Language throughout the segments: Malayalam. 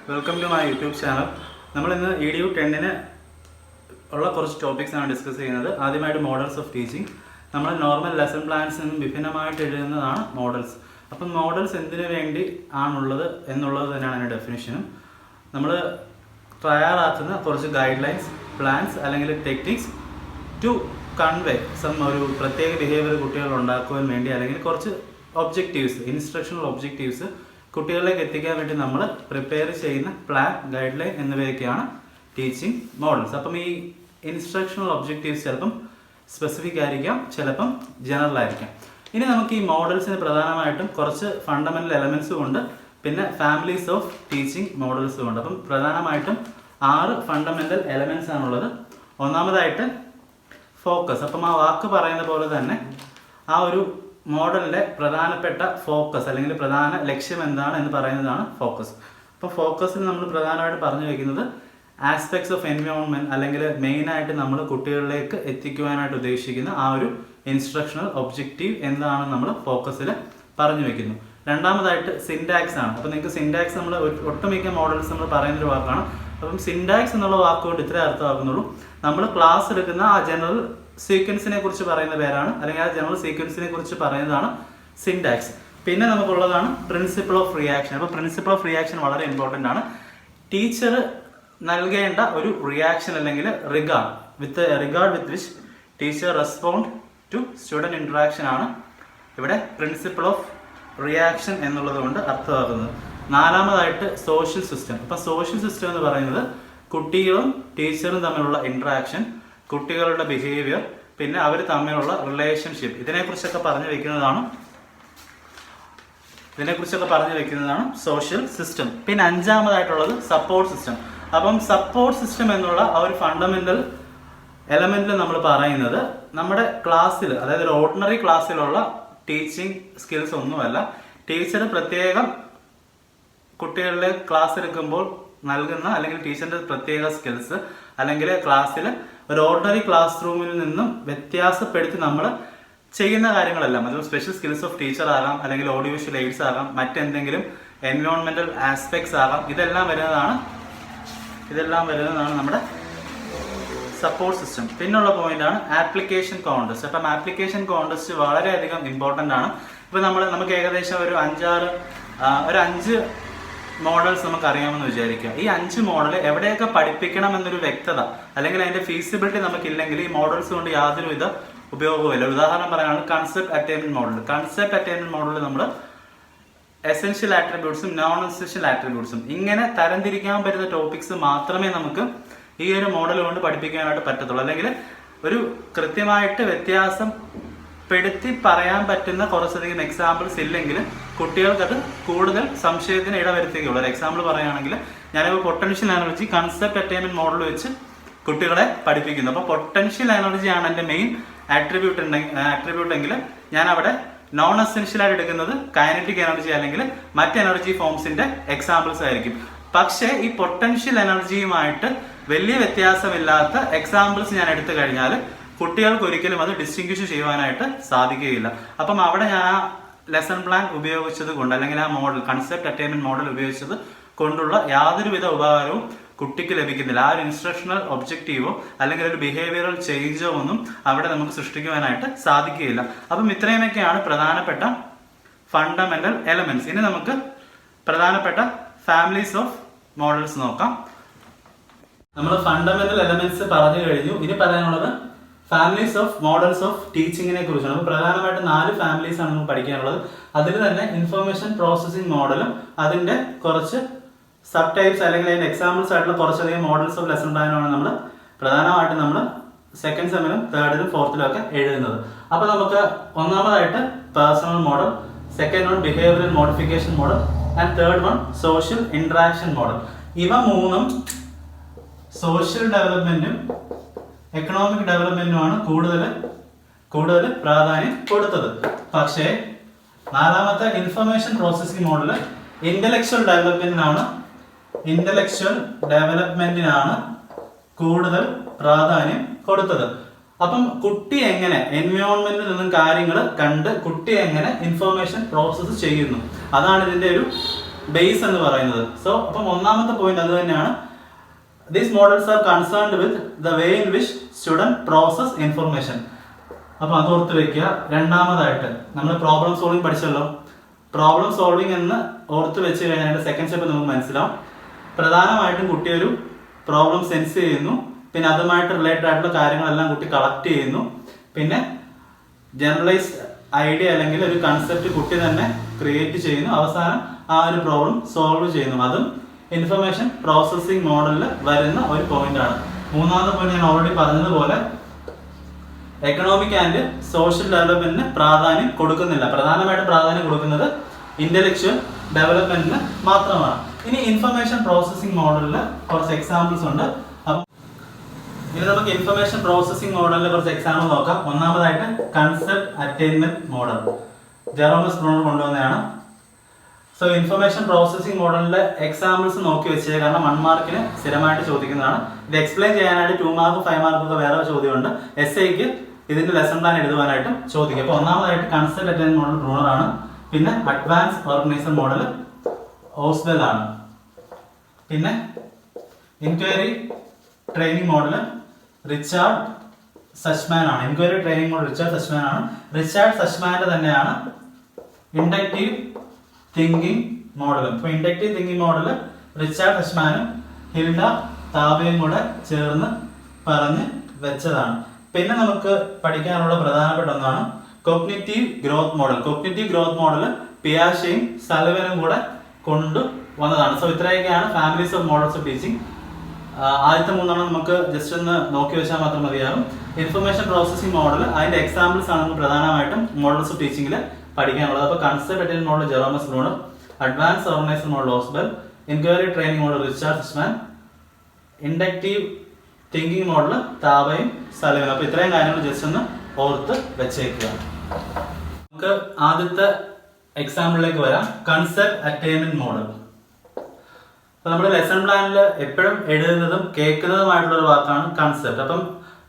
Welcome to my YouTube channel. നമ്മൾ ഇന്ന് EDU 10-ന് ഉള്ള കുറച്ച് ടോപ്പിക്സ് ആണ് ഡിസ്കസ് ചെയ്യുന്നത്. ആദ്യമായിട്ട് മോഡൽസ് ഓഫ് ടീച്ചിങ്. നമ്മൾ നോർമൽ ലെസൺ പ്ലാൻസിൽ നിന്നും വിഭിന്നമായിട്ട് എഴുതുന്നതാണ് മോഡൽസ്. അപ്പം മോഡൽസ് എന്തിനു വേണ്ടി ആണുള്ളത് എന്നുള്ളത് തന്നെയാണ് അതിൻ്റെ ഡെഫിനിഷനും. നമ്മൾ തയ്യാറാക്കുന്ന കുറച്ച് ഗൈഡ് ലൈൻസ്, പ്ലാൻസ് അല്ലെങ്കിൽ ടെക്നിക്സ് ടു കൺവേ ഒരു പ്രത്യേക ബിഹേവിയർ കുട്ടികൾ ഉണ്ടാക്കുവാൻ വേണ്ടി, അല്ലെങ്കിൽ കുറച്ച് ഒബ്ജക്റ്റീവ്സ്, ഇൻസ്ട്രക്ഷണൽ ഒബ്ജക്റ്റീവ്സ് കുട്ടികളിലേക്ക് എത്തിക്കാൻ വേണ്ടി നമ്മൾ പ്രിപ്പയർ ചെയ്യുന്ന പ്ലാൻ, ഗൈഡ് ലൈൻ എന്നിവയൊക്കെയാണ് ടീച്ചിങ് മോഡൽസ്. അപ്പം ഈ ഇൻസ്ട്രക്ഷണൽ ഒബ്ജക്റ്റീവ്സ് ചിലപ്പം സ്പെസിഫിക് ആയിരിക്കാം, ചിലപ്പം ജനറൽ ആയിരിക്കാം. ഇനി നമുക്ക് ഈ മോഡൽസിന് പ്രധാനമായിട്ടും കുറച്ച് ഫണ്ടമെന്റൽ എലമെന്റ്സും ഉണ്ട്, പിന്നെ ഫാമിലീസ് ഓഫ് ടീച്ചിങ് മോഡൽസും ഉണ്ട്. അപ്പം പ്രധാനമായിട്ടും 6 ഫണ്ടമെന്റൽ എലമെന്റ്സ് ആണുള്ളത്. ഒന്നാമതായിട്ട് ഫോക്കസ്. അപ്പം ആ വാക്ക് പറയുന്ന പോലെ തന്നെ ആ ഒരു മോഡലിന്റെ പ്രധാനപ്പെട്ട ഫോക്കസ് അല്ലെങ്കിൽ പ്രധാന ലക്ഷ്യം എന്താണ് എന്ന് പറയുന്നതാണ് ഫോക്കസ്. അപ്പോൾ ഫോക്കസിൽ നമ്മൾ പ്രധാനമായിട്ട് പറഞ്ഞു വയ്ക്കുന്നത് ആസ്പെക്ട്സ് ഓഫ് എൻവയോൺമെന്റ്, അല്ലെങ്കിൽ മെയിനായിട്ട് നമ്മൾ കുട്ടികളിലേക്ക് എത്തിക്കുവാനായിട്ട് ഉദ്ദേശിക്കുന്ന ആ ഒരു ഇൻസ്ട്രക്ഷണൽ ഒബ്ജക്റ്റീവ് എന്താണെന്ന് നമ്മൾ ഫോക്കസിൽ പറഞ്ഞു വയ്ക്കുന്നു. രണ്ടാമതായിട്ട് സിൻടാക്സ് ആണ്. അപ്പോൾ നിങ്ങൾക്ക് സിൻടാക്സ് നമ്മൾ ഒട്ടുമിക്ക മോഡൽസ് നമ്മൾ പറയുന്നൊരു വാക്കാണ്. അപ്പം സിൻടാക്സ് എന്നുള്ള വാക്കുകൊണ്ട് ഇത്രേ അർത്ഥമാക്കുന്നുള്ളൂ, നമ്മൾ ക്ലാസ് എടുക്കുന്ന ആ ജനറൽ സീക്വൻസിനെ കുറിച്ച് പറയുന്ന പേരാണ്, അല്ലെങ്കിൽ ആ ജനറൽ സീക്വൻസിനെ കുറിച്ച് പറയുന്നതാണ് സിൻടാക്സ്. പിന്നെ നമുക്കുള്ളതാണ് പ്രിൻസിപ്പിൾ ഓഫ് റിയാക്ഷൻ. അപ്പോൾ പ്രിൻസിപ്പിൾ ഓഫ് റിയാക്ഷൻ വളരെ ഇമ്പോർട്ടൻ്റ് ആണ്. ടീച്ചർ നൽകേണ്ട ഒരു റിയാക്ഷൻ അല്ലെങ്കിൽ regard with which teacher respond to student interaction ആണ് ഇവിടെ പ്രിൻസിപ്പിൾ ഓഫ് റിയാക്ഷൻ എന്നുള്ളത് കൊണ്ട് അർത്ഥമാക്കുന്നത്. നാലാമതായിട്ട് സോഷ്യൽ സിസ്റ്റം. അപ്പം സോഷ്യൽ സിസ്റ്റം എന്ന് പറയുന്നത് കുട്ടികളും ടീച്ചറും തമ്മിലുള്ള ഇൻട്രാക്ഷൻ, കുട്ടികളുടെ ബിഹേവിയർ, പിന്നെ അവർ തമ്മിലുള്ള റിലേഷൻഷിപ്പ്, ഇതിനെക്കുറിച്ചൊക്കെ പറഞ്ഞു വെക്കുന്നതാണ് സോഷ്യൽ സിസ്റ്റം. പിന്നെ അഞ്ചാമതായിട്ടുള്ളത് സപ്പോർട്ട് സിസ്റ്റം. അപ്പം സപ്പോർട്ട് സിസ്റ്റം എന്നുള്ള ആ ഒരു ഫണ്ടമെന്റൽ എലമെന്റിൽ നമ്മൾ പറയുന്നത് നമ്മുടെ ക്ലാസ്സിൽ, അതായത് ഒരു ഓർഡിനറി ക്ലാസ്സിലുള്ള ടീച്ചിങ് സ്കിൽസ് ഒന്നുമല്ല, ടീച്ചർ പ്രത്യേകം കുട്ടികളുടെ ക്ലാസ് എടുക്കുമ്പോൾ നൽകുന്ന അല്ലെങ്കിൽ ടീച്ചറിന്റെ പ്രത്യേക സ്കിൽസ്, അല്ലെങ്കിൽ ക്ലാസ്സിൽ ഒരു ഓർഡിനറി ക്ലാസ് റൂമിൽ നിന്നും വ്യത്യാസപ്പെടുത്തി നമ്മൾ ചെയ്യുന്ന കാര്യങ്ങളെല്ലാം, അത് സ്പെഷ്യൽ സ്കിൽസ് ഓഫ് ടീച്ചർ ആകാം, അല്ലെങ്കിൽ ഓഡിയോ വിഷ്വൽ എയ്ഡ്സ് ആകാം, മറ്റെന്തെങ്കിലും എൻവയോൺമെന്റൽ ആസ്പെക്ട്സ് ആകാം, ഇതെല്ലാം വരുന്നതാണ് നമ്മുടെ സപ്പോർട്ട് സിസ്റ്റം. പിന്നുള്ള പോയിന്റ് ആണ് ആപ്ലിക്കേഷൻ കോൺടെസ്റ്റ്. അപ്പം ആപ്ലിക്കേഷൻ കോൺടെസ്റ്റ് വളരെയധികം ഇമ്പോർട്ടൻ്റ് ആണ്. ഇപ്പം നമുക്ക് ഏകദേശം ഒരു 5 മോഡൽസ് നമുക്ക് അറിയാമെന്ന് വിചാരിക്കുക. ഈ 5 മോഡൽ എവിടെയൊക്കെ പഠിപ്പിക്കണം എന്നൊരു വ്യക്തത അല്ലെങ്കിൽ അതിന്റെ ഫീസിബിലിറ്റി നമുക്കില്ലെങ്കിൽ ഈ മോഡൽസ് കൊണ്ട് യാതൊരുവിധ ഉപയോഗവുമില്ല. ഉദാഹരണം പറയാനാണ് concept attainment model. Concept attainment മോഡലിൽ നമ്മൾ എസെൻഷ്യൽ ആട്രിബ്യൂട്ട്സും നോൺ എസെൻഷ്യൽ ആട്രിബ്യൂട്ട്സും ഇങ്ങനെ തരംതിരിക്കാൻ പറ്റുന്ന ടോപ്പിക്സ് മാത്രമേ നമുക്ക് ഈ ഒരു മോഡൽ കൊണ്ട് പഠിപ്പിക്കാനായിട്ട് പറ്റത്തുള്ളൂ. അല്ലെങ്കിൽ ഒരു കൃത്യമായിട്ട് വ്യത്യാസം പെടുത്തി പറയാൻ പറ്റുന്ന കുറച്ചധികം എക്സാമ്പിൾസ് ഇല്ലെങ്കിൽ കുട്ടികൾക്കത് കൂടുതൽ സംശയത്തിന് ഇടവരുത്തുകയുള്ളൂ. ഒരു എക്സാമ്പിൾ പറയുകയാണെങ്കിൽ, ഞാനിപ്പോൾ potential energy concept attainment model വെച്ച് കുട്ടികളെ പഠിപ്പിക്കുന്നു. അപ്പോൾ പൊട്ടൻഷ്യൽ എനർജി ആണ് എൻ്റെ മെയിൻ ആട്രിബ്യൂട്ട് എങ്കിൽ ഞാൻ അവിടെ നോൺ എസെൻഷ്യൽ ആയിട്ട് എടുക്കുന്നത് കൈനറ്റിക് എനർജി അല്ലെങ്കിൽ മറ്റ് എനർജി ഫോംസിന്റെ എക്സാമ്പിൾസ് ആയിരിക്കും. പക്ഷേ ഈ പൊട്ടൻഷ്യൽ എനർജിയുമായിട്ട് വലിയ വ്യത്യാസമില്ലാത്ത എക്സാമ്പിൾസ് ഞാൻ എടുത്തു കഴിഞ്ഞാൽ കുട്ടികൾക്ക് ഒരിക്കലും അത് ഡിസ്റ്റിങ്വിഷ് ചെയ്യുവാനായിട്ട് സാധിക്കുകയില്ല. അപ്പം അവിടെ ഞാൻ ആ ലെസൺ പ്ലാൻ ഉപയോഗിച്ചത് കൊണ്ട്, അല്ലെങ്കിൽ ആ മോഡൽ കൺസെപ്റ്റ് അറ്റൈൻമെന്റ് മോഡൽ ഉപയോഗിച്ചത് കൊണ്ടുള്ള യാതൊരുവിധ ഉപകാരവും കുട്ടിക്ക് ലഭിക്കുന്നില്ല. ആ ഒരു ഇൻസ്ട്രക്ഷണൽ ഒബ്ജക്റ്റീവോ അല്ലെങ്കിൽ ഒരു ബിഹേവിയറൽ ചേഞ്ചോ ഒന്നും അവിടെ നമുക്ക് സൃഷ്ടിക്കുവാനായിട്ട് സാധിക്കുകയില്ല. അപ്പം ഇത്രയുമൊക്കെയാണ് പ്രധാനപ്പെട്ട ഫണ്ടമെന്റൽ എലമെന്റ്സ്. ഇനി നമുക്ക് പ്രധാനപ്പെട്ട ഫാമിലീസ് ഓഫ് മോഡൽസ് നോക്കാം. നമ്മൾ ഫണ്ടമെന്റൽ എലമെന്റ്സ് പറഞ്ഞു കഴിഞ്ഞു. ഇനി പറയാനുള്ളത് ഫാമിലീസ് ഓഫ് മോഡൽസ് ഓഫ് ടീച്ചിങ്ങിനെ കുറിച്ചാണ്. അപ്പോൾ പ്രധാനമായിട്ട് 4 ഫാമിലീസ് ആണ് നമുക്ക് പഠിക്കാനുള്ളത്. അതിൽ തന്നെ ഇൻഫർമേഷൻ പ്രോസസ്സിംഗ് മോഡലും അതിന്റെ കുറച്ച് സബ് ടൈപ്സ് അല്ലെങ്കിൽ അതിന്റെ എക്സാമ്പിൾസ് ആയിട്ടുള്ള കുറച്ചധികം മോഡൽസ് ഓഫ് ലെസൺ പ്ലാനുമാണ് നമ്മൾ പ്രധാനമായിട്ടും നമ്മൾ 2nd സെമ്മിലും 3rd-ലും 4th-ലും ഒക്കെ എഴുതുന്നത്. അപ്പൊ നമുക്ക് ഒന്നാമതായിട്ട് personal model, 2nd one behavioural modification model, and 3rd one social interaction model. ഇവ 3ഉം സോഷ്യൽ ഡെവലപ്മെന്റും എക്കണോമിക് ഡെവലപ്മെന്റുമാണ് കൂടുതൽ പ്രാധാന്യം കൊടുത്തത്. പക്ഷേ 4ാമത്തെ ഇൻഫർമേഷൻ പ്രോസസ്സിംഗ് മോഡല് ഇന്റലക്ച്വൽ ഡെവലപ്മെന്റിനാണ് കൂടുതൽ പ്രാധാന്യം കൊടുത്തത്. അപ്പം കുട്ടി എങ്ങനെ എൻവയോൺമെന്റിൽ നിന്നും കാര്യങ്ങൾ കണ്ട് കുട്ടി എങ്ങനെ ഇൻഫർമേഷൻ പ്രോസസ്സ് ചെയ്യുന്നു, അതാണ് ഇതിന്റെ ഒരു ബേസ് എന്ന് പറയുന്നത്. സോ അപ്പം ഒന്നാമത്തെ പോയിന്റ് അത് തന്നെയാണ്. These models are concerned with the way in which student process information. അപ്പോൾ അത് ഓർത്ത് വെക്കുക. രണ്ടാമതായിട്ട് നമ്മൾ പ്രോബ്ലം സോൾവിങ് പഠിച്ചല്ലോ. പ്രോബ്ലം സോൾവിങ് എന്ന് ഓർത്ത് വെച്ച് കഴിഞ്ഞാൽ സെക്കൻഡ് സ്റ്റെപ്പ് നമുക്ക് മനസ്സിലാവും. പ്രധാനമായിട്ടും കുട്ടി ഒരു പ്രോബ്ലം സെൻസ് ചെയ്യുന്നു, പിന്നെ അതുമായിട്ട് റിലേറ്റഡ് ആയിട്ടുള്ള കാര്യങ്ങളെല്ലാം കുട്ടി കളക്ട് ചെയ്യുന്നു, പിന്നെ ജനറലൈസ്ഡ് ഐഡിയ അല്ലെങ്കിൽ ഒരു കൺസെപ്റ്റ് കുട്ടി തന്നെ ക്രിയേറ്റ് ചെയ്യുന്നു, അവസാനം ആ ഒരു പ്രോബ്ലം സോൾവ് ചെയ്യുന്നു. അതും ഇൻഫർമേഷൻ പ്രോസസ്സിംഗ് മോഡലിൽ വരുന്ന ഒരു പോയിന്റ് ആണ്. മൂന്നാമത്തെ പോയിന്റ് ഞാൻ ഓൾറെഡി പറഞ്ഞതുപോലെ എക്കണോമിക് ആൻഡ് സോഷ്യൽ ഡെവലപ്മെന്റിന് പ്രാധാന്യം കൊടുക്കുന്നില്ല. പ്രധാനമായിട്ടും പ്രാധാന്യം കൊടുക്കുന്നത് ഇന്റലക്ച്വൽ ഡെവലപ്മെന്റിന് മാത്രമാണ്. ഇനി ഇൻഫർമേഷൻ പ്രോസസ്സിംഗ് മോഡലിൽ കുറച്ച് എക്സാമ്പിൾസ് ഉണ്ട്. അപ്പം ഇനി നമുക്ക് ഇൻഫർമേഷൻ പ്രോസസ്സിംഗ് മോഡലിൽ കുറച്ച് എക്സാമ്പിൾ നോക്കാം. ഒന്നാമതായിട്ട് concept attainment model Jerome S Bruner കൊണ്ടുവന്നതാണ്. സോ ഇൻഫർമേഷൻ പ്രോസസ്സിംഗ് മോഡലിന്റെ എക്സാമ്പിൾസ് നോക്കി വെച്ചത്, കാരണം 1 മാർക്കിന് സ്ഥിരമായിട്ട് ചോദിക്കുന്നതാണ്. ഇത് എക്സ്പ്ലെയിൻ ചെയ്യാനായിട്ട് 2 മാർക്ക് 5 മാർക്കൊക്കെ വേറെ ചോദ്യമുണ്ട്. എസ്ഐക്ക് ഇതിന്റെ ലെസൺ പ്ലാൻ എഴുതുവാനായിട്ട് ചോദിക്കും. അപ്പോൾ ഒന്നാമതായിട്ട് കൺസെപ്റ്റ് അറ്റൈൻമെന്റ് മോഡൽ ബ്രൂണർ ആണ്. പിന്നെ അഡ്വാൻസ് ഓർഗനൈസർ മോഡൽ ഓസ്വെൽ ആണ്. പിന്നെ inquiry training model Richard Suchman ആണ്. Inquiry training model Richard Suchman ആണ്. റിച്ചാർഡ് സച്ച്മാന്റെ തന്നെയാണ് ഇൻഡക്റ്റീവ് തിങ്കിങ് മോഡലും. ഇപ്പൊ ഇൻഡക്റ്റീവ് തിങ്കിങ് മോഡൽ റിച്ചാർഡ് സച്ച്മാനും ഹിൽഡ താബയും കൂടെ ചേർന്ന് പറഞ്ഞ് വെച്ചതാണ്. പിന്നെ നമുക്ക് പഠിക്കാനുള്ള പ്രധാനപ്പെട്ട ഒന്നാണ് cognitive growth model. Cognitive growth model പിയാഷെയും സൽവനും കൂടെ കൊണ്ടുവന്നതാണ്. സോ ഇത്രയൊക്കെയാണ് families of models of teaching. ആദ്യത്തെ 3 നമുക്ക് ജസ്റ്റ് ഒന്ന് നോക്കി വെച്ചാൽ മാത്രം മതിയാകും. ഇൻഫർമേഷൻ പ്രോസസ്സിംഗ് മോഡൽ അതിന്റെ എക്സാമ്പിൾസ് ആണ് നമുക്ക് പ്രധാനമായിട്ടും മോഡൽസ് ഓഫ് ടീച്ചിങ്ങിൽ പഠിക്കാനുള്ളത്. അപ്പോൾ concept attainment model Jerome S Bruner, advance organiser model Ausubel, inquiry training model Richard Suchman, inductive thinking model താബയും സൽവനും. അപ്പോൾ ഇത്രയും കാര്യങ്ങൾ ജസ്റ്റ് ഒന്ന് ഓർത്ത് വെച്ചേക്കുക. നമുക്ക് ആദ്യത്തെ എക്സാമ്പിളിലേക്ക് വരാം. Concept attainment model. അപ്പൊ നമ്മുടെ ലെസൺ പ്ലാനിൽ എപ്പോഴും എഴുതുന്നതും കേൾക്കുന്നതുമായിട്ടുള്ള ഒരു വാക്കാണ് കൺസെപ്റ്റ്. അപ്പം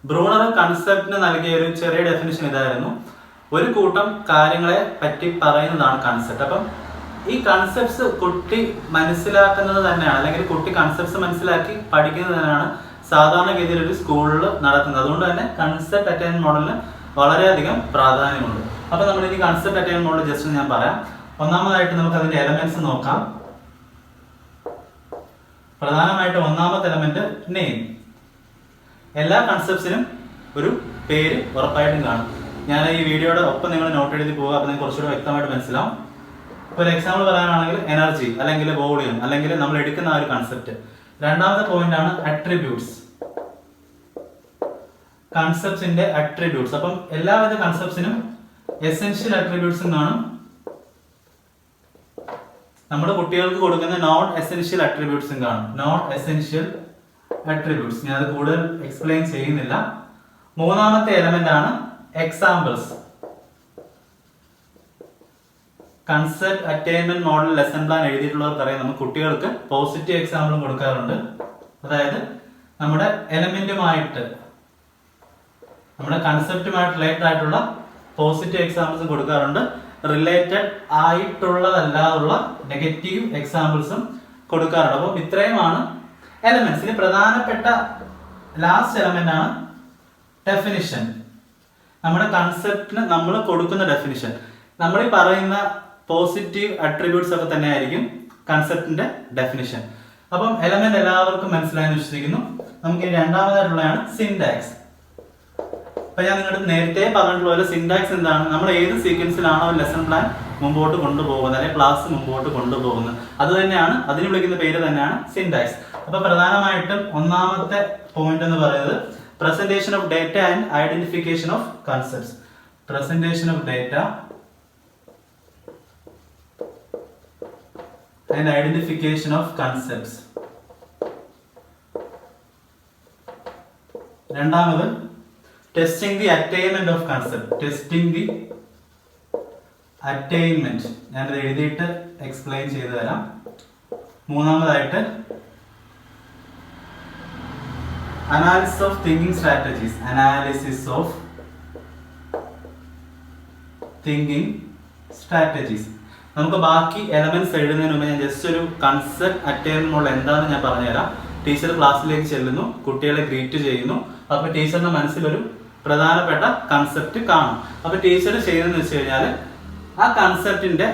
ബ്രൂണർ കൺസെപ്റ്റിന് നൽകിയ ഒരു ചെറിയ ഡെഫിനിഷൻ ഇതായിരുന്നു: ഒരു കൂട്ടം കാര്യങ്ങളെ പറ്റി പറയുന്നതാണ് കൺസെപ്റ്റ്. അപ്പം ഈ കൺസെപ്റ്റ്സ് കുട്ടി മനസ്സിലാക്കുന്നത് തന്നെയാണ്, അല്ലെങ്കിൽ കുട്ടി കൺസെപ്റ്റ്സ് മനസ്സിലാക്കി പഠിക്കുന്നത് തന്നെയാണ് സാധാരണഗതിയിൽ ഒരു സ്കൂളിൽ നടത്തുന്നത്. അതുകൊണ്ട് തന്നെ കൺസെപ്റ്റ് അറ്റൈൻമെന്റ് മോഡലിന് വളരെയധികം പ്രാധാന്യമുണ്ട്. അപ്പൊ നമ്മൾ ഇനി കൺസെപ്റ്റ് അറ്റൈൻമെന്റ് മോഡൽ ജസ്റ്റ് ഞാൻ പറയാം. ഒന്നാമതായിട്ട് നമുക്ക് അതിന്റെ എലമെന്റ്സ് നോക്കാം. പ്രധാനമായിട്ട് ഒന്നാമത്തെ എലമെന്റ് നെയിം. എല്ലാ കൺസെപ്റ്റ്സിനും ഒരു പേര് ഉറപ്പായിട്ടും കാണും. ഞാൻ ഈ വീഡിയോയുടെ ഒപ്പം നിങ്ങൾ നോട്ട് എഴുതി പോകുക, അപ്പോൾ നിങ്ങൾക്ക് കുറച്ചുകൂടെ വ്യക്തമായിട്ട് മനസ്സിലാവും. ഇപ്പോൾ ഒരു എക്സാമ്പിൾ പറയാനാണെങ്കിൽ എനർജി, അല്ലെങ്കിൽ വോളിയം, അല്ലെങ്കിൽ നമ്മൾ എടുക്കുന്ന ആ ഒരു കൺസെപ്റ്റ്. രണ്ടാമത്തെ പോയിന്റ് ആണ് അട്രിബ്യൂട്ട്സ്. കൺസെപ്റ്റ്സിന്റെ അട്രിബ്യൂട്ട്സ്. അപ്പം എല്ലാവിധ കൺസെപ്റ്റ്സിനും എസെൻഷ്യൽ അട്രിബ്യൂട്ട്സും കാണും. നമ്മൾ കുട്ടികൾക്ക് കൊടുക്കുന്ന നോൺ എസെൻഷ്യൽ അട്രിബ്യൂട്ട്സും കാണും. നോൺ എസെൻഷ്യൽ അട്രിബ്യൂട്ട്സ് ഞാൻ അത് കൂടുതൽ എക്സ്പ്ലെയിൻ ചെയ്യുന്നില്ല. മൂന്നാമത്തെ എലമെന്റ് ആണ് examples. Concept attainment model lesson plan എഴുതിയിട്ടുള്ളവർക്ക് അറിയാം, നമുക്ക് കുട്ടികൾക്ക് പോസിറ്റീവ് എക്സാമ്പിളും കൊടുക്കാറുണ്ട്. അതായത് നമ്മുടെ എലമെന്റുമായിട്ട്, നമ്മുടെ കൺസെപ്റ്റുമായിട്ട് റിലേറ്റഡ് ആയിട്ടുള്ള പോസിറ്റീവ് എക്സാമ്പിൾസും കൊടുക്കാറുണ്ട്. റിലേറ്റഡ് ആയിട്ടുള്ളതല്ലാതുള്ള നെഗറ്റീവ് എക്സാമ്പിൾസും കൊടുക്കാറുണ്ട്. അപ്പം ഇത്രയുമാണ് എലമെന്റ്സ്. ഇനി പ്രധാനപ്പെട്ട ലാസ്റ്റ് എലമെന്റ് ആണ് ഡെഫിനിഷൻ. നമ്മുടെ കൺസെപ്റ്റിന് നമ്മൾ കൊടുക്കുന്ന ഡെഫിനിഷൻ. നമ്മൾ ഈ പറയുന്ന പോസിറ്റീവ് അട്രിബ്യൂട്ട്സ് ഒക്കെ തന്നെ ആയിരിക്കും കൺസെപ്റ്റിന്റെ ഡെഫിനിഷൻ. അപ്പം എലമെന്റ് എല്ലാവർക്കും മനസ്സിലായെന്ന് വിശ്വസിക്കുന്നു. നമുക്ക് രണ്ടാമതായിട്ടുള്ളതാണ് സിൻടാക്സ്. അപ്പൊ ഞാൻ നിങ്ങളുടെ നേരത്തെ പറഞ്ഞിട്ടുള്ള പോലെ സിൻടാക്സ് എന്താണ്? നമ്മൾ ഏത് സീക്വൻസിലാണോ ലെസൺ പ്ലാൻ മുമ്പോട്ട് കൊണ്ടുപോകുന്നത്, അല്ലെങ്കിൽ ക്ലാസ് മുമ്പോട്ട് കൊണ്ടുപോകുന്നത്, അത് തന്നെയാണ്, അതിന് വിളിക്കുന്ന പേര് തന്നെയാണ് സിൻടാക്സ്. അപ്പൊ പ്രധാനമായിട്ടും ഒന്നാമത്തെ പോയിന്റ് എന്ന് പറയുന്നത് presentation of data and identification of concepts. Presentation of data and identification of concepts. രണ്ടാമത് testing the attainment of concept. Testing the attainment. ഞാനത് എഴുതിയിട്ട് എക്സ്പ്ലെയിൻ ചെയ്തു തരാം. മൂന്നാമതായിട്ട് analysis of thinking strategies. Analysis of thinking strategies. നമുക്ക് ബാക്കി എലമെന്റ്സ് എഴുതുന്നതിന് മുമ്പ് ഞാൻ ജസ്റ്റ് ഒരു കൺസെപ്റ്റ് അറ്റൈൻമെന്റ് മോഡൽ എന്താണെന്ന് ഞാൻ പറഞ്ഞുതരാം. ടീച്ചർ ക്ലാസ്സിലേക്ക് ചെല്ലുന്നു, കുട്ടികളെ ഗ്രീറ്റ് ചെയ്യുന്നു. അപ്പൊ ടീച്ചറിന്റെ മനസ്സിലൊരു പ്രധാനപ്പെട്ട കൺസെപ്റ്റ് കാണും. അപ്പൊ ടീച്ചർ ചെയ്യുന്നതെന്ന് വെച്ച് കഴിഞ്ഞാൽ ആ കൺസെപ്റ്റിന്റെ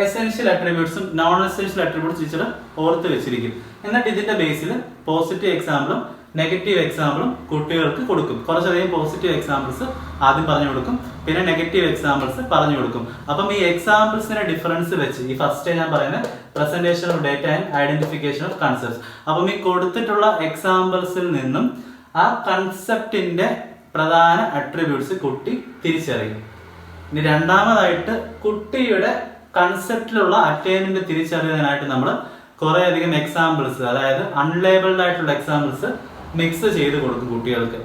എസെൻഷ്യൽ അട്രിബ്യൂട്ട്സും നോൺ എസെൻഷ്യൽ അട്രിബ്യൂട്ട്സ് ടീച്ചർ ഓർത്ത് വെച്ചിരിക്കും. എന്നിട്ട് ഇതിന്റെ ബേസിൽ പോസിറ്റീവ് എക്സാമ്പിളും നെഗറ്റീവ് എക്സാമ്പിളും കുട്ടികൾക്ക് കൊടുക്കും. കുറച്ചധികം പോസിറ്റീവ് എക്സാമ്പിൾസ് ആദ്യം പറഞ്ഞു കൊടുക്കും, പിന്നെ നെഗറ്റീവ് എക്സാമ്പിൾസ് പറഞ്ഞു കൊടുക്കും. അപ്പം ഈ എക്സാമ്പിൾസിന്റെ ഡിഫറൻസ് വെച്ച് ഈ ഫസ്റ്റ് ഞാൻ പറയുന്നത് presentation of data and identification of concepts. അപ്പം ഈ കൊടുത്തിട്ടുള്ള എക്സാമ്പിൾസിൽ നിന്നും ആ കൺസെപ്റ്റിന്റെ പ്രധാന അട്രിബ്യൂട്ട്സ് കുട്ടി തിരിച്ചറിയും. ഇനി രണ്ടാമതായിട്ട് കുട്ടിയുടെ കൺസെപ്റ്റിലുള്ള അറ്റൈൻമെന്റ് തിരിച്ചറിയാനായിട്ട് നമ്മൾ കുറെ അധികം എക്സാമ്പിൾസ്, അതായത് അൺലേബിൾഡ് ആയിട്ടുള്ള എക്സാമ്പിൾസ് മിക്സ് ചെയ്ത് കൊടുക്കും കുട്ടികൾക്ക്.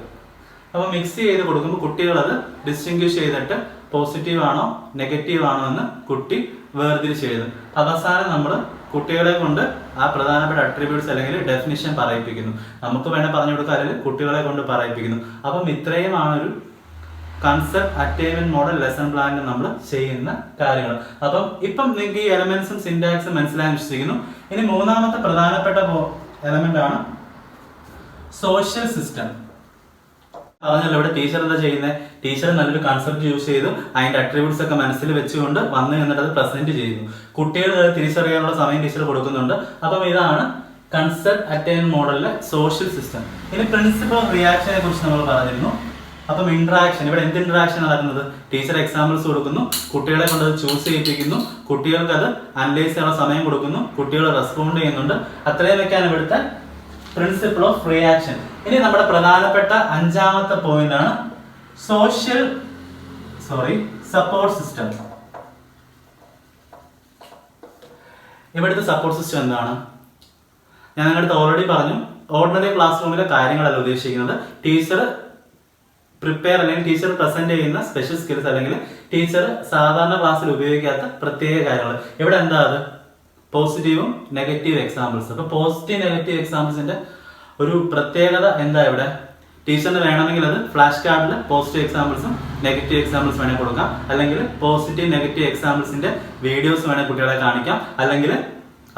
അപ്പൊ മിക്സ് ചെയ്ത് കൊടുക്കുമ്പോൾ കുട്ടികൾ അത് ഡിസ്റ്റിങ്വിഷ് ചെയ്തിട്ട് പോസിറ്റീവ് ആണോ നെഗറ്റീവ് ആണോ എന്ന് കുട്ടി വേർതിരിച്ച് എഴുതും. അവസാനം നമ്മൾ കുട്ടികളെ കൊണ്ട് ആ പ്രധാനപ്പെട്ട അട്രിബ്യൂട്ട്സ് അല്ലെങ്കിൽ ഡെഫിനിഷൻ പറയിപ്പിക്കുന്നു. നമുക്ക് വേണേൽ പറഞ്ഞു കൊടുക്കുക, അല്ലെങ്കിൽ കുട്ടികളെ കൊണ്ട് പറയിപ്പിക്കുന്നു. അപ്പം ഇത്രയുമാണ് ഒരു കൺസെപ്റ്റ് അറ്റൈൻമെന്റ് മോഡൽ ലെസൺ പ്ലാനിൽ നമ്മൾ ചെയ്യുന്ന കാര്യങ്ങൾ. അപ്പം ഇപ്പം നിങ്ങൾക്ക് ഈ എലമെന്റ്സും സിന്റാക്സും മനസ്സിലാകാൻ വിശ്വസിക്കുന്നു. ഇനി മൂന്നാമത്തെ പ്രധാനപ്പെട്ട എലമെന്റ് ആണ് സോഷ്യൽ സിസ്റ്റം. പറഞ്ഞല്ലോ ഇവിടെ ടീച്ചർ എന്താ ചെയ്യുന്നത്, ടീച്ചർ നല്ലൊരു കൺസെപ്റ്റ് യൂസ് ചെയ്തു അതിന്റെ അട്രിബ്യൂട്ട്സ് ഒക്കെ മനസ്സിൽ വെച്ചുകൊണ്ട് വന്ന് എന്നിട്ട് അത് പ്രസന്റ് ചെയ്യുന്നു. കുട്ടികൾ തിരിച്ചറിയാനുള്ള സമയം ടീച്ചർ കൊടുക്കുന്നുണ്ട്. അപ്പം ഇതാണ് കൺസെപ്റ്റ് അറ്റൈൻമെന്റ് മോഡലിലെ സോഷ്യൽ സിസ്റ്റം. ഇനി പ്രിൻസിപ്പൽ ഓഫ് റിയാക്ഷനെ കുറിച്ച് നമ്മൾ പറഞ്ഞിരുന്നു. അപ്പം ഇന്ററാക്ഷൻ, ഇവിടെ എന്ത് ഇന്ററാക്ഷൻ നടക്കുന്നത്, ടീച്ചർ എക്സാമ്പിൾസ് കൊടുക്കുന്നു, കുട്ടികളെ കൊണ്ട് അത് ചൂസ് ചെയ്യിപ്പിക്കുന്നു, കുട്ടികൾക്ക് അത് അനലൈസ് ചെയ്യാനുള്ള സമയം കൊടുക്കുന്നു, കുട്ടികൾ റെസ്പോണ്ട് ചെയ്യുന്നുണ്ട്. അത്രയുമൊക്കെയാണ് ഇവിടുത്തെ പ്രിൻസിപ്പിൾ ഓഫ് റിയാക്ഷൻ. ഇനി നമ്മുടെ പ്രധാനപ്പെട്ട അഞ്ചാമത്തെ പോയിന്റ് ആണ് സപ്പോർട്ട് സിസ്റ്റം. ഇവിടുത്തെ സപ്പോർട്ട് സിസ്റ്റം എന്താണ്? ഞാൻ നിങ്ങളുടെ ഓൾറെഡി പറഞ്ഞു, ഓർഡിനറി ക്ലാസ് റൂമിലെ കാര്യങ്ങളല്ല ഉദ്ദേശിക്കുന്നത്. ടീച്ചർ പ്രിപ്പയർ അല്ലെങ്കിൽ ടീച്ചർ പ്രസന്റ് ചെയ്യുന്ന സ്പെഷ്യൽ സ്കിൽസ് അല്ലെങ്കിൽ ടീച്ചർ സാധാരണ ക്ലാസ്സിൽ ഉപയോഗിക്കാത്ത പ്രത്യേക കാര്യങ്ങൾ. ഇവിടെ എന്താ അത് പോസിറ്റീവും നെഗറ്റീവ് എക്സാമ്പിൾസ്. അപ്പൊ പോസിറ്റീവ് നെഗറ്റീവ് എക്സാമ്പിൾസിന്റെ ഒരു പ്രത്യേകത എന്താ, ഇവിടെ ടീച്ചറിന് വേണമെങ്കിൽ അത് ഫ്ലാഷ് കാർഡിൽ പോസിറ്റീവ് എക്സാമ്പിൾസും നെഗറ്റീവ് എക്സാമ്പിൾസ് വേണേൽ കൊടുക്കാം, അല്ലെങ്കിൽ പോസിറ്റീവ് നെഗറ്റീവ് എക്സാമ്പിൾസിന്റെ വീഡിയോസ് വേണേൽ കുട്ടികളെ കാണിക്കാം, അല്ലെങ്കിൽ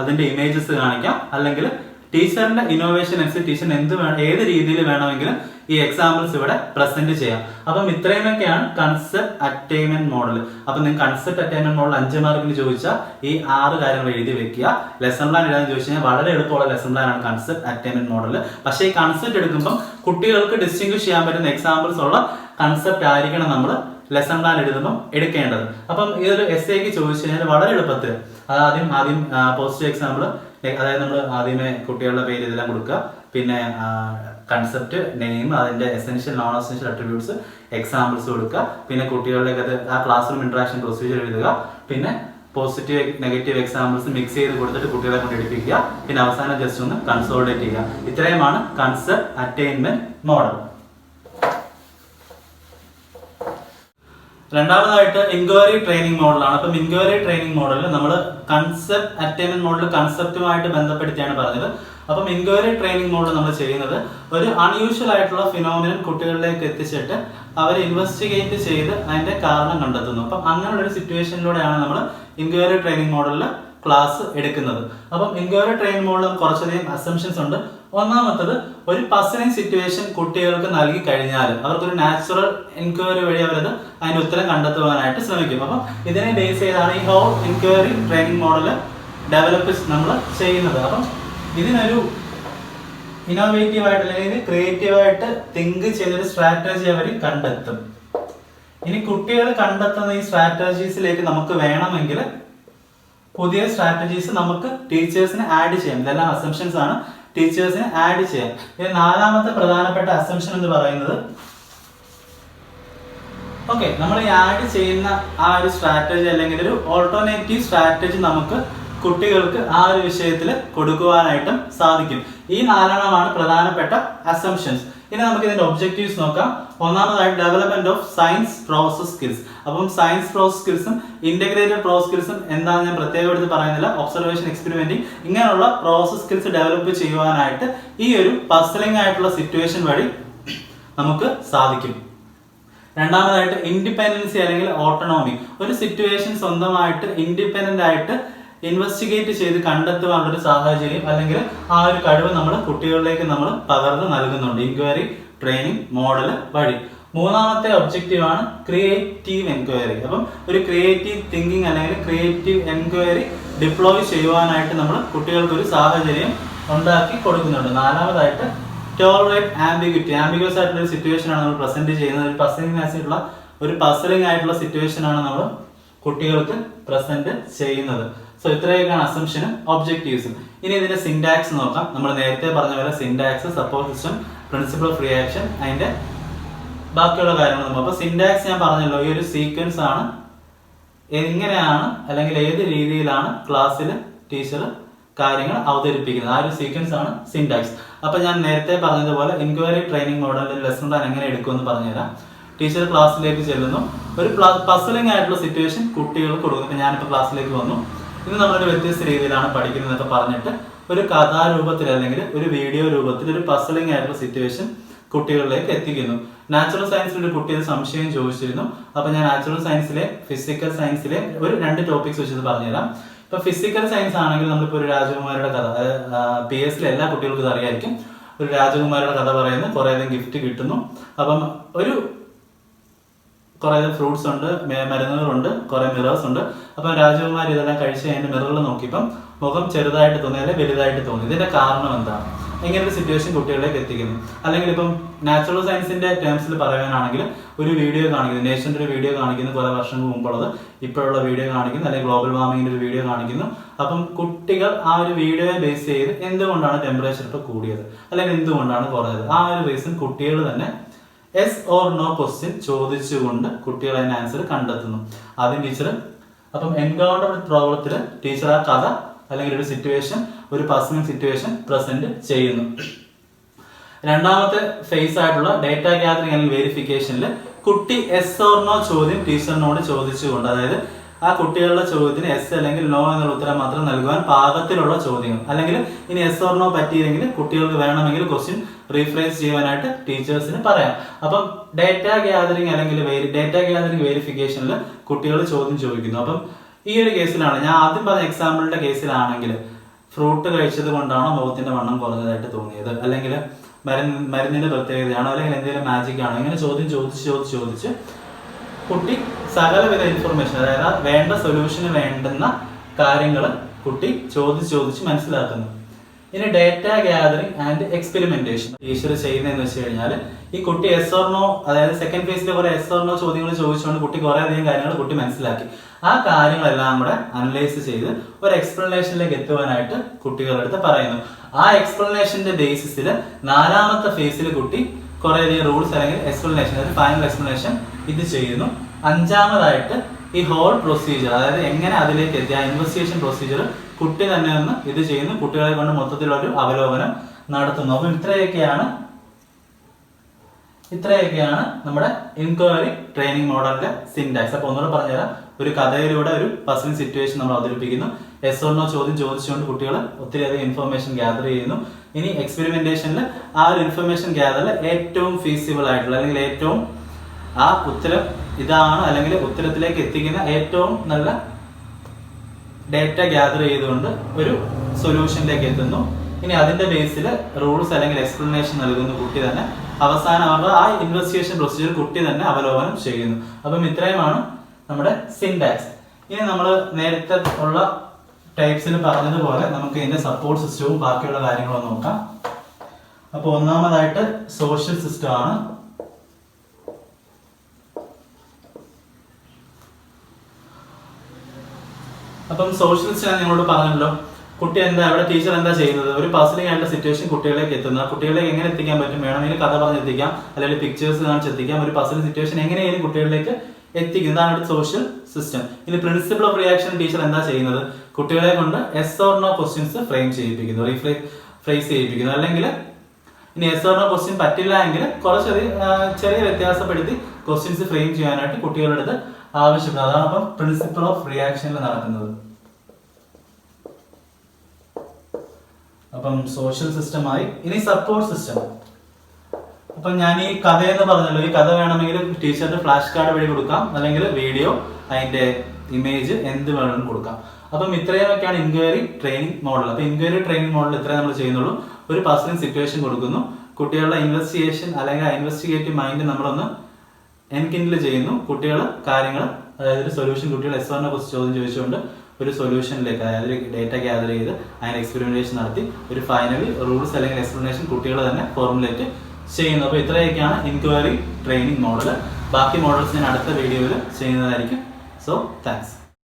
അതിന്റെ ഇമേജസ് കാണിക്കാം, അല്ലെങ്കിൽ ടീച്ചറിന്റെ ഇന്നോവേഷൻ അനുസരിച്ച് ടീച്ചറിന് ഏത് രീതിയിൽ വേണമെങ്കിലും ഈ എക്സാമ്പിൾസ് ഇവിടെ പ്രസന്റ് ചെയ്യാം. അപ്പം ഇത്രയുമൊക്കെയാണ് കൺസെപ്റ്റ് അറ്റൈൻമെന്റ് മോഡൽ. അപ്പൊ നിങ്ങൾക്ക് കൺസെപ്റ്റ് അറ്റൈൻമെന്റ് മോഡൽ 5 മാർക്കിന് ചോദിച്ചാൽ ഈ 6 കാര്യങ്ങൾ എഴുതി വെക്കുക. ലെസൺ പ്ലാൻ എഴുതാൻ ചോദിച്ചു കഴിഞ്ഞാൽ വളരെ എളുപ്പമുള്ള ലെസൺ പ്ലാൻ ആണ് കൺസെപ്റ്റ് അറ്റൈൻമെന്റ് മോഡൽ. പക്ഷേ ഈ കൺസെപ്റ്റ് എടുക്കുമ്പോൾ കുട്ടികൾക്ക് ഡിസ്റ്റിങ്വിഷ് ചെയ്യാൻ പറ്റുന്ന എക്സാമ്പിൾസ് ഉള്ള കൺസെപ്റ്റ് ആയിരിക്കണം നമ്മൾ ലെസൺ പ്ലാൻ എഴുതുമ്പോൾ എടുക്കേണ്ടത്. അപ്പം ഇതൊരു എസ്സേക്ക് ചോദിച്ചു കഴിഞ്ഞാൽ വളരെ എളുപ്പത്തിൽ ആദ്യം പോസിറ്റീവ് എക്സാമ്പിൾ, അതായത് നമ്മൾ ആദ്യമേ കുട്ടികളുടെ പേര് ഇതെല്ലാം കൊടുക്കുക, പിന്നെ കൺസെപ്റ്റ് നെയിം, അതിന്റെ essential non essential attributes, examples കൊടുക്കുക, പിന്നെ കുട്ടികളിലേക്ക് അത് ആ ക്ലാസ് റൂം ഇന്ററാക്ഷൻ പ്രൊസീജിയർ എഴുതുക, പിന്നെ പോസിറ്റീവ് നെഗറ്റീവ് എക്സാമ്പിൾസ് മിക്സ് ചെയ്ത് കൊടുത്തിട്ട് കുട്ടികളെ കൊണ്ട് എടുപ്പിക്കുക, പിന്നെ അവസാനം ജസ്റ്റ് ഒന്ന് കൺസോളിഡേറ്റ് ചെയ്യുക. ഇത്രയുമാണ് കൺസെപ്റ്റ് അറ്റൈൻമെന്റ് മോഡൽ. രണ്ടാമതായിട്ട് ഇൻക്വയറി ട്രെയിനിങ് മോഡലാണ്. അപ്പം ഇൻക്വയറി ട്രെയിനിങ് മോഡലിൽ നമ്മൾ കൺസെപ്റ്റ് അറ്റൈൻമെന്റ് മോഡൽ കൺസെപ്റ്റുമായിട്ട് ബന്ധപ്പെടുത്തിയാണ് പറഞ്ഞത്. അപ്പം ഇൻക്വയറി ട്രെയിനിങ് മോഡൽ നമ്മൾ ചെയ്യുന്നത് ഒരു അൺയൂഷ്വൽ ആയിട്ടുള്ള ഫിനോമിനൻ കുട്ടികളിലേക്ക് എത്തിച്ചിട്ട് അവരെ ഇൻവെസ്റ്റിഗേറ്റ് ചെയ്ത് അതിന്റെ കാരണം കണ്ടെത്തുന്നു. അപ്പം അങ്ങനെയുള്ള ഒരു സിറ്റുവേഷനിലൂടെയാണ് നമ്മൾ ഇൻക്വയറി ട്രെയിനിങ് മോഡലിൽ ക്ലാസ് എടുക്കുന്നത്. അപ്പം ഇൻക്വയറി ട്രെയിനിങ് മോഡലിൽ കുറച്ചധികം അസംഷൻസ് ഉണ്ട്. ഒന്നാമത്തത്, ഒരു പസിലിംഗ് സിറ്റുവേഷൻ കുട്ടികൾക്ക് നൽകി കഴിഞ്ഞാൽ അവർക്കൊരു നാച്ചുറൽ എൻക്വയറി വഴി അവരത് അതിന്റെ ഉത്തരം കണ്ടെത്തുവാനായിട്ട് ശ്രമിക്കും. അപ്പം ഇതിനെ ബേസ് ചെയ്താണ് ഈ whole enquiry training model develop നമ്മൾ ചെയ്യുന്നത്. അപ്പം ഇതിനൊരു ഇന്നോവേറ്റീവ് ആയിട്ട് അല്ലെങ്കിൽ ക്രിയേറ്റീവായിട്ട് തിങ്ക് ചെയ്തൊരു സ്ട്രാറ്റജി അവർ കണ്ടെത്തും. ഇനി കുട്ടികൾ കണ്ടെത്തുന്ന ഈ സ്ട്രാറ്റജീസിലേക്ക് നമുക്ക് വേണമെങ്കിൽ പുതിയ സ്ട്രാറ്റജീസ് നമുക്ക് ടീച്ചേഴ്സിന് ആഡ് ചെയ്യാം. ഇതെല്ലാം അസംഷൻസ് ആണ്, ടീച്ചേഴ്സിന് ആഡ് ചെയ്യാം. ഇനി നാലാമത്തെ പ്രധാനപ്പെട്ട അസംഷൻ എന്ന് പറയുന്നത്, ഓക്കെ, നമ്മൾ ഈ ആഡ് ചെയ്യുന്ന ആ ഒരു സ്ട്രാറ്റജി അല്ലെങ്കിൽ ഒരു ഓൾട്ടർനേറ്റീവ് സ്ട്രാറ്റജി നമുക്ക് കുട്ടികൾക്ക് ആ ഒരു വിഷയത്തിൽ കൊടുക്കുവാനായിട്ടും സാധിക്കും. ഈ 4 പ്രധാനപ്പെട്ട അസംഷൻസ്. ഇനി നമുക്ക് ഇതിന്റെ ഒബ്ജക്റ്റീവ്സ് നോക്കാം. ഒന്നാമതായിട്ട് development of science process skills. അപ്പം സയൻസ് പ്രോസസ് സ്കിൽസും ഇന്റഗ്രേറ്റഡ് പ്രോസസ് സ്കിൽസും എന്താണെന്ന് ഞാൻ പ്രത്യേകം എടുത്ത് പറയുന്നില്ല. ഒബ്സർവേഷൻ, എക്സ്പെരിമെന്റിങ്, ഇങ്ങനെയുള്ള പ്രോസസ് സ്കിൽസ് ഡെവലപ്പ് ചെയ്യുവാനായിട്ട് ഈ ഒരു പസ്ലിംഗ് ആയിട്ടുള്ള സിറ്റുവേഷൻ വഴി നമുക്ക് സാധിക്കും. രണ്ടാമതായിട്ട് ഇൻഡിപെൻഡൻസി അല്ലെങ്കിൽ ഓട്ടോണോമി. ഒരു സിറ്റുവേഷൻ സ്വന്തമായിട്ട് ഇൻഡിപെൻഡന്റ് ആയിട്ട് ഇൻവെസ്റ്റിഗേറ്റ് ചെയ്ത് കണ്ടെത്തുവാനുള്ള ഒരു സാഹചര്യം അല്ലെങ്കിൽ ആ ഒരു കഴിവ് നമ്മൾ കുട്ടികളിലേക്ക് നമ്മൾ പകർന്ന് നൽകുന്നുണ്ട് ഇൻക്വയറി ട്രെയിനിങ് മോഡൽ വഴി. മൂന്നാമത്തെ ഒബ്ജക്റ്റീവ് ആണ് ക്രിയേറ്റീവ് എൻക്വയറി. അപ്പം ഒരു ക്രിയേറ്റീവ് തിങ്കിങ് അല്ലെങ്കിൽ ക്രിയേറ്റീവ് എൻക്വയറി ഡിപ്ലോയ് ചെയ്യുവാനായിട്ട് നമ്മൾ കുട്ടികൾക്ക് ഒരു സാഹചര്യം ഉണ്ടാക്കി കൊടുക്കുന്നുണ്ട്. നാലാമതായിട്ട് ടോളറേറ്റ് ആംബിഗ്യൂറ്റി. ആംബിഗ്യൂസ് ആയിട്ടുള്ള ഒരു സിറ്റുവേഷൻ ആണ് നമ്മൾ പ്രസന്റ് ചെയ്യുന്നത്. ഒരു പസലിംഗ് ആയിട്ടുള്ള സിറ്റുവേഷൻ ആണ് നമ്മൾ കുട്ടികൾക്ക് പ്രസന്റ് ചെയ്യുന്നത്. സോ ഇത്രയൊക്കെയാണ് അസംഷനും ഒബ്ജക്റ്റീവ്സും. ഇനി ഇതിന്റെ സിൻടാക്സ് നോക്കാം. നമ്മൾ നേരത്തെ പറഞ്ഞ പോലെ syntax, support system, principle of reaction, അതിന്റെ ബാക്കിയുള്ള കാര്യങ്ങൾ നോക്കാം. അപ്പൊ സിൻടാക്സ് ഞാൻ പറഞ്ഞല്ലോ, ഈ ഒരു സീക്വൻസ് ആണ് എങ്ങനെയാണ് അല്ലെങ്കിൽ ഏത് രീതിയിലാണ് ക്ലാസ്സിൽ ടീച്ചർ കാര്യങ്ങൾ അവതരിപ്പിക്കുന്നത്. ആ ഒരു സീക്വൻസ് ആണ് സിൻടാക്സ്. അപ്പൊ ഞാൻ നേരത്തെ പറഞ്ഞതുപോലെ ഇൻക്വയറി ട്രെയിനിങ് മോഡലിൽ ലെസൺ പ്ലാൻ എങ്ങനെ എടുക്കുമെന്ന് പറഞ്ഞുതരാം. ടീച്ചർ ക്ലാസ്സിലേക്ക് ചെല്ലുന്നു, ഒരു പസലിംഗ് ആയിട്ടുള്ള സിറ്റുവേഷൻ കുട്ടികൾക്ക് കൊടുക്കുന്നു. ഇപ്പൊ ഞാനിപ്പോൾ ക്ലാസ്സിലേക്ക് വന്നു, ഇന്ന് നമ്മളൊരു വ്യത്യസ്ത രീതിയിലാണ് പഠിക്കുന്നതൊക്കെ പറഞ്ഞിട്ട് ഒരു കഥാരൂപത്തിൽ അല്ലെങ്കിൽ ഒരു വീഡിയോ രൂപത്തിൽ ഒരു പസലിംഗ് ആയിട്ടുള്ള സിറ്റുവേഷൻ കുട്ടികളിലേക്ക് എത്തിക്കുന്നു. നാച്ചുറൽ സയൻസിൽ ഒരു കുട്ടി സംശയം ചോദിച്ചിരുന്നു. അപ്പൊ ഞാൻ നാച്ചുറൽ സയൻസിലെ ഫിസിക്കൽ സയൻസിലെ ഒരു 2 ടോപ്പിക്സ് വെച്ചത് പറഞ്ഞുതരാം. ഇപ്പൊ ഫിസിക്കൽ സയൻസ് ആണെങ്കിൽ നമ്മളിപ്പോ ഒരു രാജകുമാരിയുടെ കഥ, PS എല്ലാ കുട്ടികൾക്കും ഇത് അറിയായിരിക്കും. ഒരു രാജകുമാരിയുടെ കഥ പറയുന്നു, കുറേയധികം ഗിഫ്റ്റ് കിട്ടുന്നു. അപ്പം കുറെ ഫ്രൂട്ട്സ് ഉണ്ട്, മരുന്നുകളുണ്ട്, കുറെ മിറേഴ്സ് ഉണ്ട്. അപ്പൊ രാജകുമാരി ഇതെല്ലാം കഴിച്ച് അതിന്റെ മിററിൽ നോക്കിയപ്പം മുഖം ചെറുതായിട്ട് തോന്നി അല്ലെങ്കിൽ വലുതായിട്ട് തോന്നി. ഇതിന്റെ കാരണം എന്താണ്? ഇങ്ങനെ ഒരു സിറ്റുവേഷൻ കുട്ടികളിലേക്ക് എത്തിക്കുന്നു. അല്ലെങ്കിൽ ഇപ്പം നാച്ചുറൽ സയൻസിന്റെ ടേംസിൽ പറയാനാണെങ്കിൽ ഒരു വീഡിയോ കാണിക്കുന്നു, നേച്ചറിന്റെ ഒരു വീഡിയോ കാണിക്കുന്നു, കുറെ വർഷങ്ങൾക്ക് മുമ്പുള്ളത്, ഇപ്പോഴുള്ള വീഡിയോ കാണിക്കുന്നു, അല്ലെങ്കിൽ ഗ്ലോബൽ വാർമിങ്ങിന്റെ ഒരു വീഡിയോ കാണിക്കുന്നു. അപ്പം കുട്ടികൾ ആ ഒരു വീഡിയോയെ ബേസ് ചെയ്ത് എന്തുകൊണ്ടാണ് ടെമ്പറേച്ചർ ഇപ്പോൾ കൂടിയത് അല്ലെങ്കിൽ എന്തുകൊണ്ടാണ് കുറഞ്ഞത്, ആ ഒരു റീസൺ കുട്ടികൾ തന്നെ യെസ് ഓർ നോ ക്വസ്റ്റ്യൻ ചോദിച്ചുകൊണ്ട് കുട്ടികൾ അതിന്റെ ആൻസർ കണ്ടെത്തുന്നു. ആദ്യം ടീച്ചർ അപ്പം എൻകൗണ്ടർ പ്രോബ്ലത്തിൽ ടീച്ചർ ആ കഥ അല്ലെങ്കിൽ ഒരു സിറ്റുവേഷൻ, ഒരു പസലിംഗ് സിറ്റുവേഷൻ പ്രസന്റ് ചെയ്യുന്നു. രണ്ടാമത്തെ ഫേസ് ആയിട്ടുള്ള ഡേറ്റ ഗ്യാതറിംഗ് അല്ലെങ്കിൽ വെരിഫിക്കേഷനിൽ കുട്ടി എസ് ഓർ നോ ചോദ്യം ടീച്ചറിനോട് ചോദിച്ചുകൊണ്ട്, അതായത് ആ കുട്ടികളുടെ ചോദ്യത്തിന് എസ് അല്ലെങ്കിൽ നോ എന്നുള്ള ഉത്തരം മാത്രം നൽകുവാൻ പാകത്തിലുള്ള ചോദ്യങ്ങൾ, അല്ലെങ്കിൽ ഇനി എസ് ഓർ നോ പറ്റിയില്ലെങ്കിൽ കുട്ടികൾക്ക് വേണമെങ്കിൽ ക്വസ്റ്റ്യൻ റീഫ്രേസ് ചെയ്യാനായിട്ട് ടീച്ചേഴ്സിന് പറയാം. അപ്പം ഡേറ്റ ഗ്യാതറിംഗ് അല്ലെങ്കിൽ ഡേറ്റ ഗ്യാതറിംഗ് വെരിഫിക്കേഷനിൽ കുട്ടികൾ ചോദ്യം ചോദിക്കുന്നു. അപ്പം ഈ ഒരു കേസിലാണ് ഞാൻ ആദ്യം പറഞ്ഞ എക്സാമ്പിളിന്റെ കേസിലാണെങ്കിൽ ഫ്രൂട്ട് കഴിച്ചത് കൊണ്ടാണോ മുഖത്തിന്റെ വണ്ണം കുറഞ്ഞതായിട്ട് തോന്നിയത്, അല്ലെങ്കിൽ മരുന്നിന്റെ പ്രത്യേകതയാണോ, അല്ലെങ്കിൽ എന്തെങ്കിലും മാജിക് ആണോ, ഇങ്ങനെ ചോദ്യം ചോദിച്ച് കുട്ടി സകലവിധ ഇൻഫർമേഷൻ, അതായത് വേണ്ട സൊല്യൂഷന് വേണ്ടുന്ന കാര്യങ്ങൾ കുട്ടി ചോദിച്ച് മനസ്സിലാക്കുന്നു. ഇനി data gathering and experimentation teacher ചെയ്യുന്നതെന്ന് വെച്ച് കഴിഞ്ഞാൽ ഈ കുട്ടി എസ് ഓർ നോ, അതായത് സെക്കൻഡ് ഫേസിലെ കുറെ എസ് ഓർ നോ ചോദ്യങ്ങൾ ചോദിച്ചുകൊണ്ട് കുട്ടി കുറെ അധികം കാര്യങ്ങൾ കുട്ടി മനസ്സിലാക്കി. ആ കാര്യങ്ങളെല്ലാം കൂടെ അനലൈസ് ചെയ്ത് ഒരു എക്സ്പ്ലനേഷനിലേക്ക് എത്തുവാനായിട്ട് കുട്ടികളുടെ അടുത്ത് പറയുന്നു. ആ എക്സ്പ്ലനേഷന്റെ ബേസിസിൽ നാലാമത്തെ ഫേസിൽ കുട്ടി കുറേയധികം റൂൾസ് അല്ലെങ്കിൽ എക്സ്പ്ലനേഷൻ, അതായത് ഫൈനൽ എക്സ്പ്ലനേഷൻ ഇത് ചെയ്യുന്നു. അഞ്ചാമതായിട്ട് ഈ ഹോൾ പ്രൊസീജിയർ, അതായത് എങ്ങനെ അതിലേക്ക് എത്തി ആ ഇൻവെസ്റ്റിഗേഷൻ പ്രൊസീജിയർ കുട്ടി തന്നെ ഒന്ന് ഇത് ചെയ്യുന്നു, കുട്ടികളെ കൊണ്ട് മൊത്തത്തിലൊരു അവലോകനം നടത്തുന്നു. അപ്പം ഇത്രയൊക്കെയാണ് നമ്മുടെ എൻക്വയറി ട്രെയിനിങ് മോഡലിന്റെ സിൻടാക്സ്. അപ്പൊ ഒന്നുകൂടെ പറഞ്ഞുതരാം. ഒരു കഥയിലൂടെ ഒരു പസിലിംഗ് സിറ്റുവേഷൻ നമ്മൾ അവതരിപ്പിക്കുന്നു. എസ് ഓർ നോ ചോദ്യം ചോദിച്ചുകൊണ്ട് കുട്ടികൾ ഒത്തിരി അധികം ഇൻഫർമേഷൻ ഗ്യാദർ ചെയ്യുന്നു. ഇനി എക്സ്പെരിമെന്റേഷനിൽ ആ ഒരു ഇൻഫർമേഷൻ ഗ്യാദറിൽ ഏറ്റവും ഫീസിബിൾ ആയിട്ടുള്ള അല്ലെങ്കിൽ ഏറ്റവും ആ ഉത്തരം ഇതാണ് അല്ലെങ്കിൽ ഉത്തരത്തിലേക്ക് എത്തിക്കുന്ന ഏറ്റവും നല്ല ഡേറ്റ ഗ്യാദർ ചെയ്തുകൊണ്ട് ഒരു സൊല്യൂഷനിലേക്ക് എത്തുന്നു. ഇനി അതിന്റെ ബേസിൽ റൂൾസ് അല്ലെങ്കിൽ എക്സ്പ്ലനേഷൻ നൽകുന്നു കുട്ടി തന്നെ. അവസാനം അവരുടെ ആ ഇൻവെസ്റ്റിഗേഷൻ പ്രൊസീജിയർ കുട്ടി തന്നെ അവലോകനം ചെയ്യുന്നു. അപ്പം ഇത്രയുമാണ് നമ്മുടെ സിൻടാക്സ്. ഇനി നമ്മൾ നേരത്തെ ഉള്ള ടൈപ്സിൽ പറഞ്ഞതുപോലെ നമുക്ക് ഇതിന്റെ സപ്പോർട്ട് സിസ്റ്റവും ബാക്കിയുള്ള കാര്യങ്ങളും നോക്കാം. അപ്പൊ ഒന്നാമതായിട്ട് സോഷ്യൽ സിസ്റ്റം ആണ്. അപ്പം സോഷ്യൽ സിസ്റ്റം ഞാൻ നിങ്ങളോട് പറഞ്ഞല്ലോ, കുട്ടി ഇവിടെ ടീച്ചർ എന്താ ചെയ്യുന്നത്, ഒരു പസിലിംഗ് ആയിട്ടുള്ള സിറ്റുവേഷൻ കുട്ടികളിലേക്ക് എത്തുന്നത്. കുട്ടികളിലേക്ക് എങ്ങനെ എത്തിക്കാൻ പറ്റും, വേണമെങ്കിൽ കഥ പറഞ്ഞെത്തിക്കാം, അല്ലെങ്കിൽ പിക്ചേഴ്സ് കാണിച്ചെത്തിക്കാം. ഒരു പസിലിംഗ് സിറ്റുവേഷൻ എങ്ങനെയായാലും കുട്ടികളിലേക്ക് എത്തിക്കും. ഇതാണ് ഒരു സോഷ്യൽ സിസ്റ്റം. ഇനി പ്രിൻസിപ്പിൾ ഓഫ് റിയാക്ഷൻ ടീച്ചർ എന്താ ചെയ്യുന്നത്, കുട്ടികളെ കൊണ്ട് yes or no questions frame ചെയ്യിപ്പിക്കുന്നു, ഫ്രേസ് ചെയ്യിപ്പിക്കുന്നു. അല്ലെങ്കിൽ ഇനി എസ് ഓർ നോ ക്വസ്റ്റ്യൻ പറ്റില്ല എങ്കിൽ ചെറിയ വ്യത്യാസപ്പെടുത്തി ക്വസ്റ്റ്യൻസ് ഫ്രെയിം ചെയ്യാനായിട്ട് കുട്ടികളുടെ അടുത്ത് ആവശ്യപ്പെടുന്നത്. അതാണ് അപ്പം പ്രിൻസിപ്പിൾ ഓഫ് റിയാക്ഷനിൽ നടക്കുന്നത്. അപ്പം സോഷ്യൽ സിസ്റ്റമായി. ഇനി സപ്പോർട്ട് സിസ്റ്റം. അപ്പം ഞാൻ ഈ കഥയെന്ന് പറഞ്ഞല്ലോ, ഈ കഥ വേണമെങ്കിൽ ടീച്ചറിന്റെ ഫ്ലാഷ് കാർഡ് വഴി കൊടുക്കാം, അല്ലെങ്കിൽ വീഡിയോ, അതിന്റെ ഇമേജ് എന്ത് വേണമെങ്കിലും കൊടുക്കാം. അപ്പം ഇത്രയൊക്കെയാണ് ഇൻക്വയറി ട്രെയിനിങ് മോഡൽ. അപ്പൊ ഇൻക്വയറി ട്രെയിനിങ് മോഡൽ ഇത്രയും നമ്മൾ ചെയ്യുന്നുള്ളൂ. ഒരു പസിലിംഗ് സിറ്റുവേഷൻ കൊടുക്കുന്നു, കുട്ടികളുടെ ഇൻവെസ്റ്റിഗേഷൻ അല്ലെങ്കിൽ ഇൻവെസ്റ്റിഗേറ്റീവ് മൈൻഡ് നമ്മളൊന്ന് എൻകിൻഡിൽ ചെയ്യുന്നു. കുട്ടികൾ കാര്യങ്ങൾ, അതായത് ഒരു സൊല്യൂഷൻ, കുട്ടികൾ S1 കുറിച്ച് ചോദ്യം ചോദിച്ചുകൊണ്ട് ഒരു സൊല്യൂഷനിലേക്ക്, അതായത് ഡേറ്റ ഗ്യാദർ ചെയ്ത് അതിന് എക്സ്പെരിമെന്റേഷൻ നടത്തി ഒരു ഫൈനലി റൂൾസ് അല്ലെങ്കിൽ എക്സ്പ്ലനേഷൻ കുട്ടികൾ തന്നെ ഫോർമുലേറ്റ് ചെയ്യുന്നു. അപ്പോൾ ഇത്രയൊക്കെയാണ് ഇൻക്വയറി ട്രെയിനിങ് മോഡൽ. ബാക്കി മോഡൽസ് ഞാൻ അടുത്ത വീഡിയോയിൽ ചെയ്യുന്നതായിരിക്കും. So thanks.